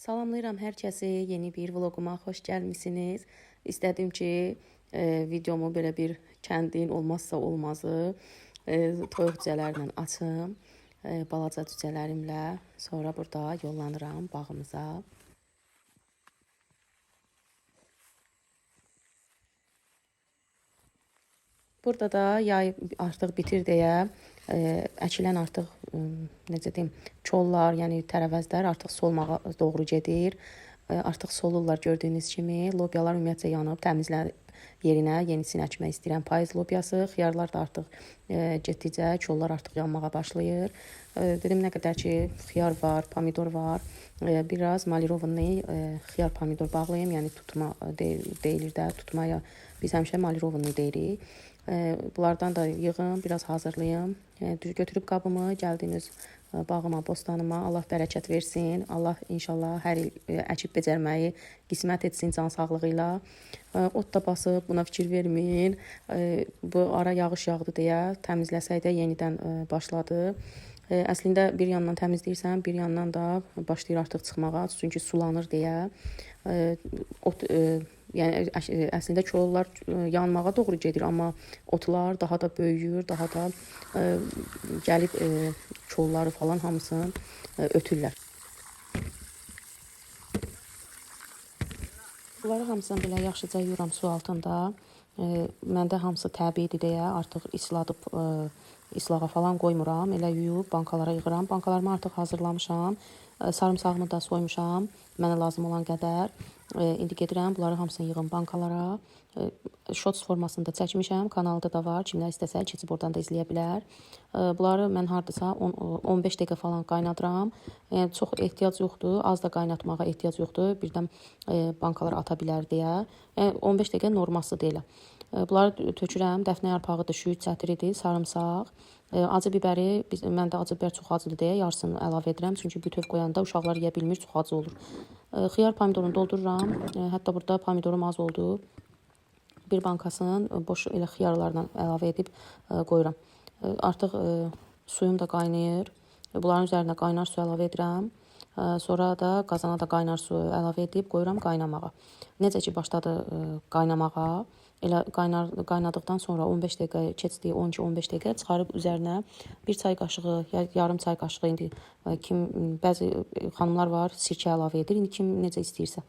Salamlayıram hər kəsi, yeni bir vloguma xoş gəlmisiniz. İstədim ki, videomu belə bir kəndin olmazsa olmazı toyuq cücələrlə açım. Balaca cücələrimlə. Sonra burada yollanıram bağımıza. Burada da yay artıq bitir deyə əkilən artıq necə deyim, çollar, yəni tərəvəzlər artıq solmağa doğru gedir. Artıq solurlar gördüyünüz kimi. Lobyalar ümumiyyətcə yanıb, təmizlənib yerinə yenisini əkmək istəyirəm. Payız lobyası, xiyarlar da artıq getdikcə çollar artıq yanmağa başlayır. Dedim nə qədər ki xiyar var, pomidor var. Biraz malirovanlı xiyar pomidor bağlayayım, yəni tutma deyilir də, tutmaya biz həmişə malirovanlı deyirik. Bunlardan da yığım, biraz hazırlayım. Götürüb qabımı, gəldiyiniz bağıma, bostanıma. Allah bərəkət versin. Allah inşallah hər il əkib becərməyi qismət etsin can sağlığı ilə. Ot da basıb, buna fikir verməyin. Bu ara yağış yağdı deyə təmizləsək də yenidən başladı. Əslində bir yandan təmizləyirsən, bir yandan da başlayır artıq çıxmağa. Çünki sulanır deyə. Yəni əslində kollar yanmağa doğru gedir, amma otlar daha da böyüyür, daha da gəlib kolları falan hamısını ötürlər. Bunları hamısını belə yaxşıca yuyuram su altında. Məndə hamısı təbiidir deyə artıq islağa falan qoymuram. Elə yuyub bankalara yığıram. Bankalarımı artıq hazırlamışam. Sarımsağımı da soymuşam. Mənə lazım olan qədər. İndi gedirəm, bunları hamısını yığım bankalara. Shorts formasında çəkmişəm. Kanalda da var. Kimlər istəsə keçib oradan da izləyə bilər. Bunları mən hardasa 15 dəqiqə falan qaynadıram. Yəni çox ehtiyac yoxdur. Az da qaynatmağa ehtiyac yoxdur. Birdən bankalara ata bilər deyə. 15 dəqiqə norması deyil. Bunları tökürəm. Dəfnə yarpağıdır, şüyüd çətiridir, sarımsaq. Acı biberi, məndə acı biber çox acıdır deyə yarısını əlavə edirəm. Çünki bütöv qoyanda uşaqlar yeyə bilmir, çox acı olur. Xiyar pomidorunu doldururam. Hətta burada pomidorum az oldu. Bir bankasının boş elə xiyarlarla əlavə edib qoyuram. Artıq suyum da qaynayır. Bunların üzərinə qaynar su əlavə edirəm. Sonra da qazana da qaynar su əlavə edib qoyuram qaynamağa. Necə ki başladı qaynamağa, elə qaynadıqdan sonra 15 dəqiqə keçdi, 12-15 dəqiqə çıxarıb üzərinə bir çay qaşığı, yarım çay qaşığı indi bəzi xanımlar var, sirkə əlavə edir. İndi kim necə istəyirsə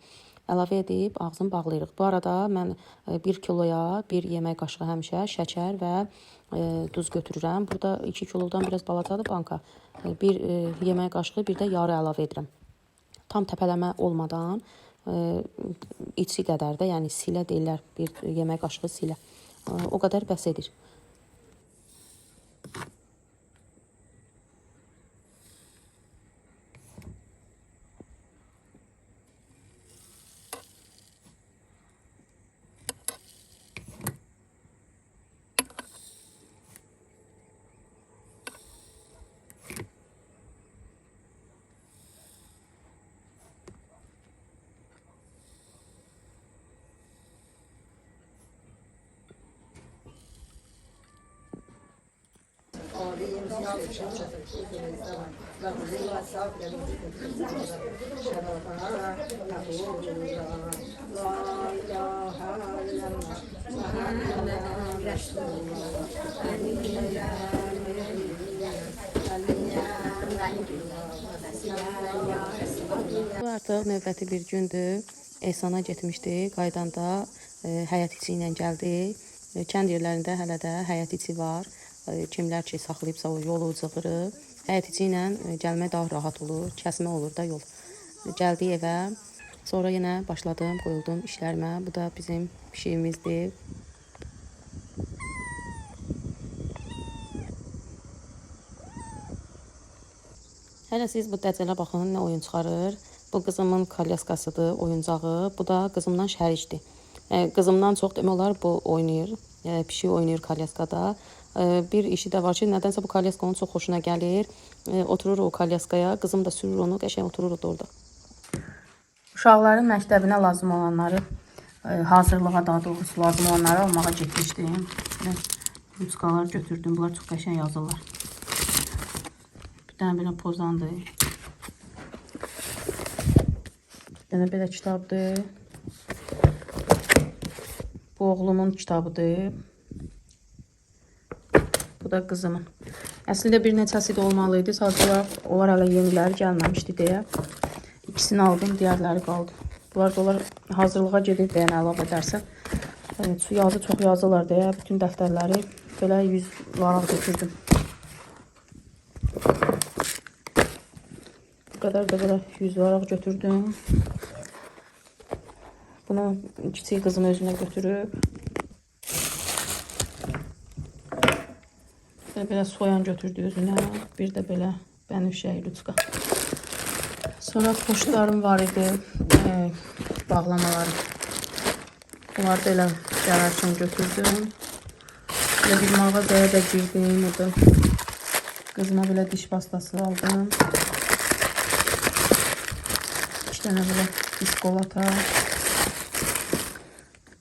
əlavə edib ağzını bağlayırıq. Bu arada mən 1 kiloya 1 yemək qaşığı həmişə şəkər və duz götürürəm. Burada 2 kilodan biraz balacadır banka. 1 yemək qaşığı, bir də yarı əlavə edirəm. Tam təpələmə olmadan içi qədər də, yəni silə deyirlər, bir yemək qaşığı silə. O qədər bəs edir. Bu artıq növbəti bir gündür. Ehsana getmişdi. Qaydanda həyət içi ilə gəldi. Kənd yerlərində hələ də həyət içi var. Kimlər ki saxlayıbsa o yolu cığırı. Həyət içi ilə gəlmək daha rahat olur. Kəsmə olur da yol. Gəldi evə. Sonra yenə başladım, qoyuldum işlərimə. Bu da bizim pişiyimizdir. Hələ siz bu dəcələ baxın, nə oyun çıxarır. Bu qızımın kalyaskasıdır, oyuncağı. Bu da qızımdan şərikdir. Qızımdan çox demək olar bu oynayır. Pişik oynayır kalyaskada. Bir işi də var ki, nədənsə bu kalyaska onun çox xoşuna gəlir. Oturur o kalyaskaya, qızım da sürür onu, qəşəng oturur orada. Uşaqların məktəbinə lazım olanları, hazırlığa daha doğrusu lazım olanları almağa getmişdim. Ruçkalar götürdüm, bunlar çox qəşəng yazırlar. Bir dənə belə pozandır. dənə belə kitabdır. Bu oğlumun kitabıdır. Bu da qızımın. Əslində bir neçəsi də olmalıydı. Sadəcə olaraq onlar hələ yeniləri gəlməmişdi deyə ikisini aldım, digərləri qaldı. Bunlar da onlar hazırlığa gedir deyə əlavə edərsə. Yazı çox yazırlar deyə bütün dəftərləri belə 100 varaq götürdüm. Bu qədər də belə 100 varaq götürdüm. Bunu kiçik qızım özünə götürüb. Belə soyan götürdü özünə. Bir də belə bənövşəyi ruçka. Sonra poştlarım var idi. Bağlamalarım. Bunları da elə gələrkən götürdüm. Belə bir mağazaya da girdim. O da qızıma belə diş pastası aldım. 2 dənə belə biskolata.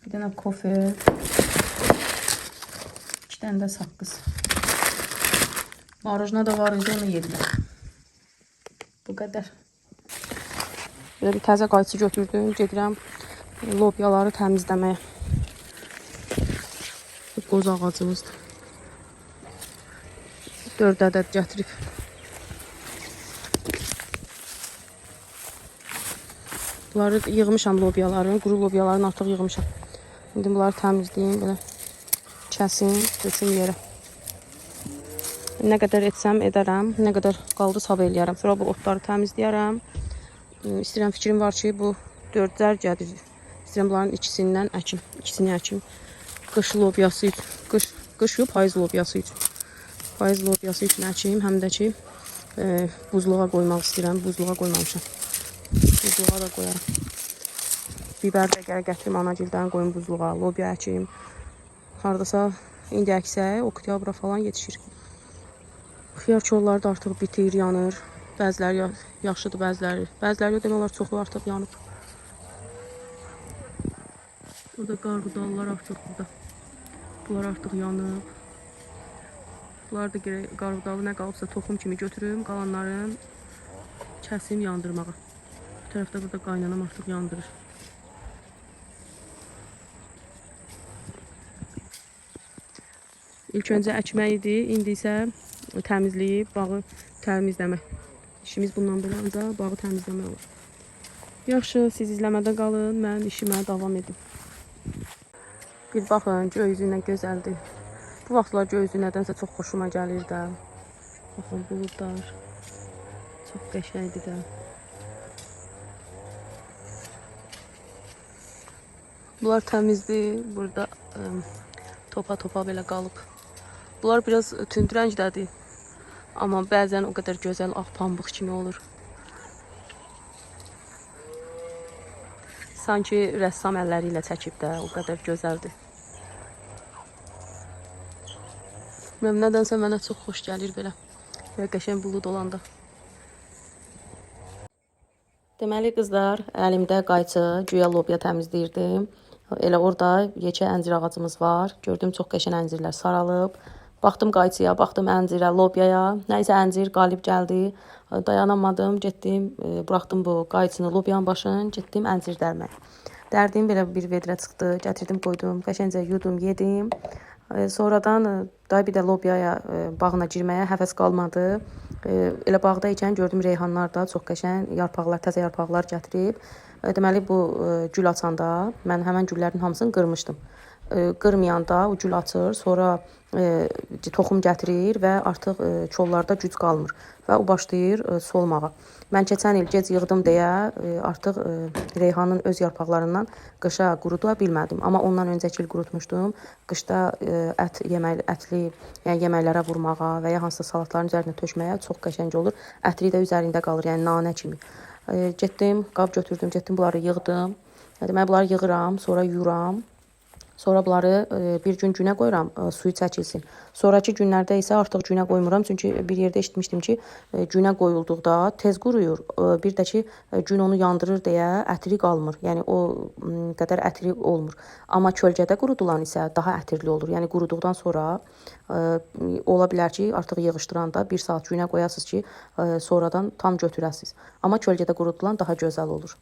Bir dənə kofe. 2 dənə də saqqız. Marojna da var idi, onu yedim. Bu qədər. Belə bir təzə qayçı götürdüm. Gedirəm lobyaları təmizləməyə. Qoz ağacımızdır. 4 ədəd gətirib. Bunları yığmışam lobyaları. Quru lobyaların artıq yığmışam. İndi bunları təmizləyim. Belə kəsim, döküm yerə. Nə qədər etsəm edərəm. Nə qədər qaldı sab eləyərəm. Sonra bu otları təmizləyərəm. İstəyirəm, fikrim var ki, bu 4 zər gəlir. İstəyirəm bunların ikisini əkim. Qış lobyası üçün. Qış yox, payız lobyası üçün. Payız lobyası üçün əkim. Həm də ki, buzluğa qoymaq istəyirəm. Buzluğa qoymamışam. Buzluğa da qoyaram. Biber də gətirim anagildən qoyum buzluğa. Lobya əkim. Haradasa indi əksək, oktyabra falan yetişir. Xiyar kolları da artıq bitir, yanır. Bəziləri yaxşıdır, bəziləri demək olar çoxu artıq yanıb. Burada qarğıdallar artıq burada. Bunlar artıq yanıb. Bunlar da qarğıdalı nə qalıbsa toxum kimi götürüm. Qalanların kəsim yandırmağa. Bu tərəfdə burada qaynanam artıq yandırır. İlk öncə əkmək idi, indi isə təmizləyib bağı təmizləmək. İşimiz bundan belə ancaq bağı təmizləmək olur. Yaxşı, siz izləmədə qalın, mən işimə davam edim. Bir baxın, göy üzü nə gözəldir. Bu vaxtlar göy üzü nədənsə çox xoşuma gəlir də. Baxın, buludlar. Çox qəşəngdir də. Bunlar təmizdir. Burada topa belə qalıb. Bunlar biraz tünd rəngdədir. Amma bəzən o qədər gözəl ağ pambıq kimi olur. Sanki rəssam əlləri ilə çəkib də, o qədər gözəldir. Nədənsə mənə çox xoş gəlir belə. Belə qəşəng bulud olanda. Deməli qızlar, əlimdə qayçı, güya lobya təmizləyirdim. Elə orada yekə əncir ağacımız var. Gördüm çox qəşəng əncirlər saralıb. Baxdım qayçıya, baxdım əncirə, lobyaya. Nəysə əncir qalib gəldi. Dayanamadım, getdim, buraxdım bu qayçını, lobyanın başını, getdim əncir dərməyə. Dərdim belə bir vedrə çıxdı, gətirdim, qoydum, qəşəngcə yudum, yedim. Sonradan daha bir də lobyaya, bağına girməyə həvəs qalmadı. Elə bağda ikən gördüm reyhanlar da çox qəşəng yarpaqlar, təzə yarpaqlar gətirib. Deməli bu gül açanda mən həmən güllərin hamısını qırmışdım. Qırmayanda o gül açır, sonra toxum gətirir və artıq kollarda güc qalmır və o başlayır solmağa. Mən keçən il gec yığdım deyə artıq reyhanın öz yarpaqlarından qışa quruda bilmədim. Amma ondan öncəki il qurutmuşdum. Qışda ətli yəni yeməklərə vurmağa və ya hansısa salatların üzərinə tökməyə çox qəşəng olur. Ətri də üzərində qalır, yəni nanə kimi. Getdim, qab götürdüm, getdim bunları yığdım. Deməli bunları yığıram, sonra yuram. Sonra bunları bir gün günə qoyuram, suyu çəkilsin. Sonraki günlərdə isə artıq günə qoymuram. Çünki bir yerdə eşitmişdim ki, günə qoyulduqda tez quruyur. Bir də ki, gün onu yandırır deyə ətri qalmır. Yəni o qədər ətri olmur. Amma kölgədə qurudulan isə daha ətirli olur. Yəni quruduqdan sonra ola bilər ki, artıq yığışdıranda 1 saat günə qoyasınız ki, sonradan tam götürəsiniz. Amma kölgədə qurudulan daha gözəl olur.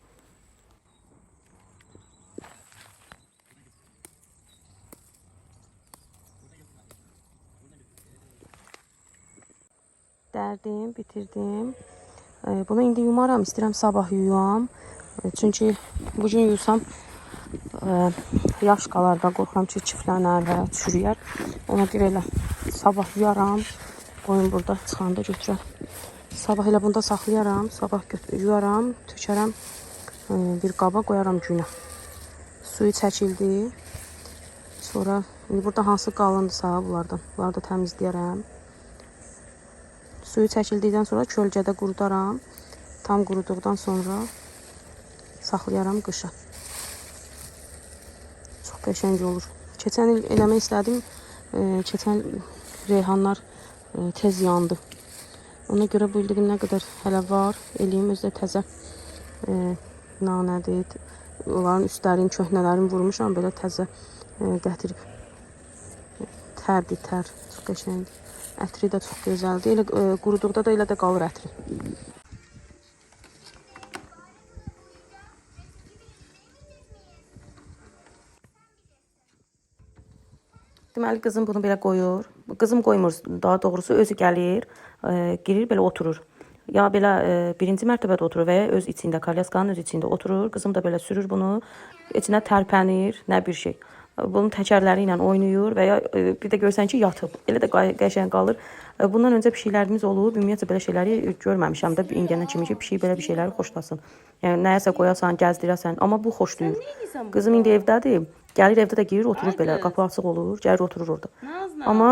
bitirdim. Bunu indi yumaram, istəyirəm sabah yuyam. Çünki bugün yuyusam yaş qalar da, qorxuram ki, çiftlənər və çürüyər. Ona görə elə sabah yuyaram, qoyun burada çıxanda götürəm. Sabah elə bunda saxlayaram, sabah yuyaram, tökərəm bir qaba, qoyaram günə. Suyu çəkildi. Sonra indi burada hansı qalındısa bunlardan, bunları da təmizləyərəm. Suyu çəkildikdən sonra kölgədə qurudaram. Tam quruduqdan sonra saxlayaram qışa. Çox qəşəng olur. Keçən il eləmək istədim. Keçən reyhanlar tez yandı. Ona görə bu ildə nə qədər hələ var, eləyim. Özdə təzə nanədir. Onların üstlərini, köhnələrini vurmuşam. Belə təzə gətirib. Tərdir, tər. Çox qəşəngdir. Ətri də çox gözəldir. Elə quruduqda da elə də qalır ətri. Deməli, qızım bunu belə qoyur. Qızım qoymur, daha doğrusu özü gəlir, girir, belə oturur. Ya belə birinci mərtəbədə oturur və ya öz içində, kalyaskanın öz içində oturur. Qızım da belə sürür bunu, içinə tərpənir, nə bir şey. Bunun təkərləri ilə oynayır və ya bir də görsən ki, yatıb. Elə də qəşəng qalır. Bundan öncə pişiklərimiz olub. Ümumiyyətlə belə şeyləri görməmişəm də indiyənə kimi ki, pişik belə bir şeyləri xoşlasın. Yəni nəyəsə qoyasan, gəzdirəsən, amma bu xoşlayır. Qızım indi evdədir. Gəlir evdə də girir, oturur belə, qapı açıq olur, gəlir oturur orada. Amma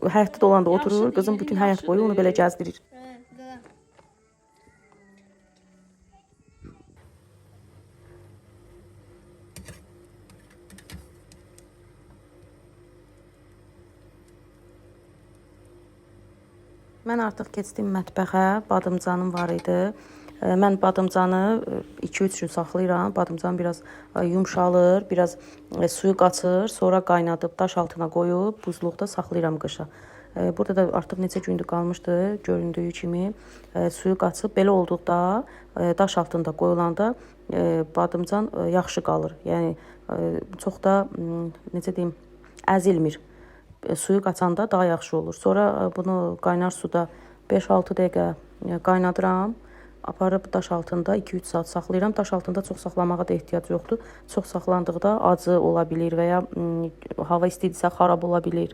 həyətdə də olanda oturur, qızım bütün həyət boyu onu belə gəzdirir. Mən artıq keçdim mətbəxə, badımcanım var idi. Mən badımcanı 2-3 gün saxlayıram. Badımcan biraz yumşalır, biraz suyu qaçır, sonra qaynadıb daş altına qoyub buzluqda saxlayıram qışa. Burada da artıq neçə gündür qalmışdı, göründüyü kimi suyu qaçıb. Belə olduqda daş altında qoyulanda badımcan yaxşı qalır. Yəni çox da necə deyim, əzilmir. Suyu qaçanda daha yaxşı olur. Sonra bunu qaynar suda 5-6 dəqiqə qaynadıram. Aparıb daş altında 2-3 saat saxlayıram. Daş altında çox saxlamağa da ehtiyac yoxdur. Çox saxlandıqda acı ola bilir və ya hava istidirsə xarab ola bilir.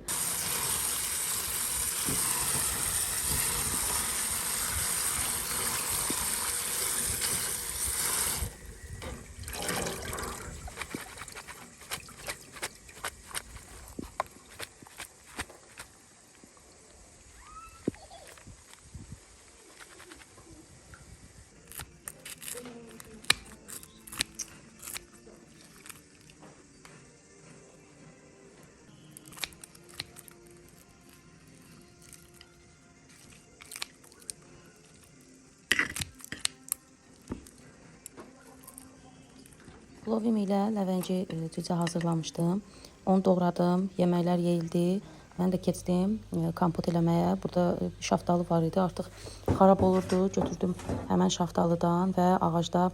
Plovim ilə ləvəngi cücə hazırlamışdım. Onu doğradım, yeməklər yeyildi. Mən də keçdim kompot eləməyə. Burada şaftalı var idi, artıq xarab olurdu. Götürdüm həmən şaftalıdan və ağacda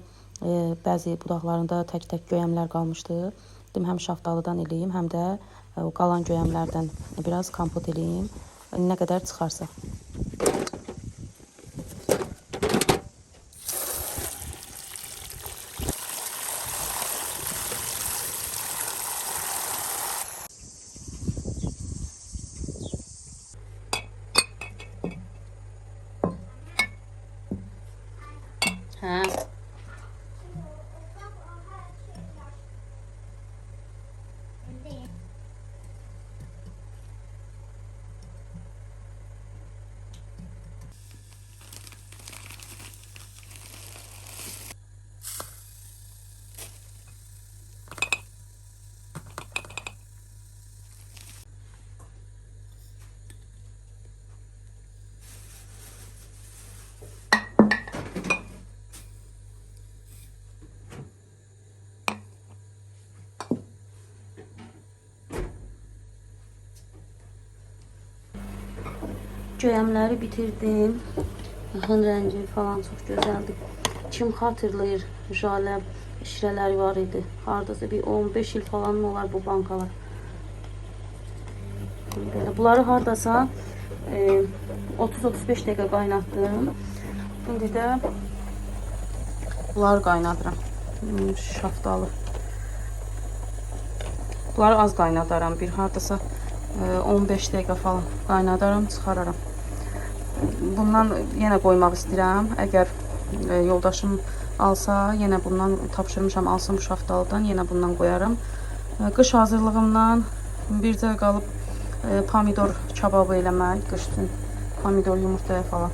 bəzi budaqlarında tək-tək göyəmlər qalmışdı. Dedim, həm şaftalıdan eləyim, həm də o qalan göyəmlərdən biraz kompot eləyim. Nə qədər çıxarsa. Hə. Göyəmləri bitirdim. Baxın, rəngi falan çox gözəldir. Kim xatırlayır, jalə şirələri var idi. Hardasa bir 15 il falan mı olar bu bankalar. Belə. Bunları hardasa 30-35 dəqiqə qaynatdım. İndi də bunları qaynadıram. Şaftalı. Bunları az qaynadaram. Bir hardasa 15 dəqiqə falan qaynadaram, çıxararam. Bundan yenə qoymaq istəyirəm. Əgər yoldaşım alsa, yenə bundan tapşırmışam, alsın bu şaftalıdan, yenə bundan qoyarım. Qış hazırlığımdan bircə qalıb pomidor kababı eləmək, qış üçün pomidor yumurtaya falan.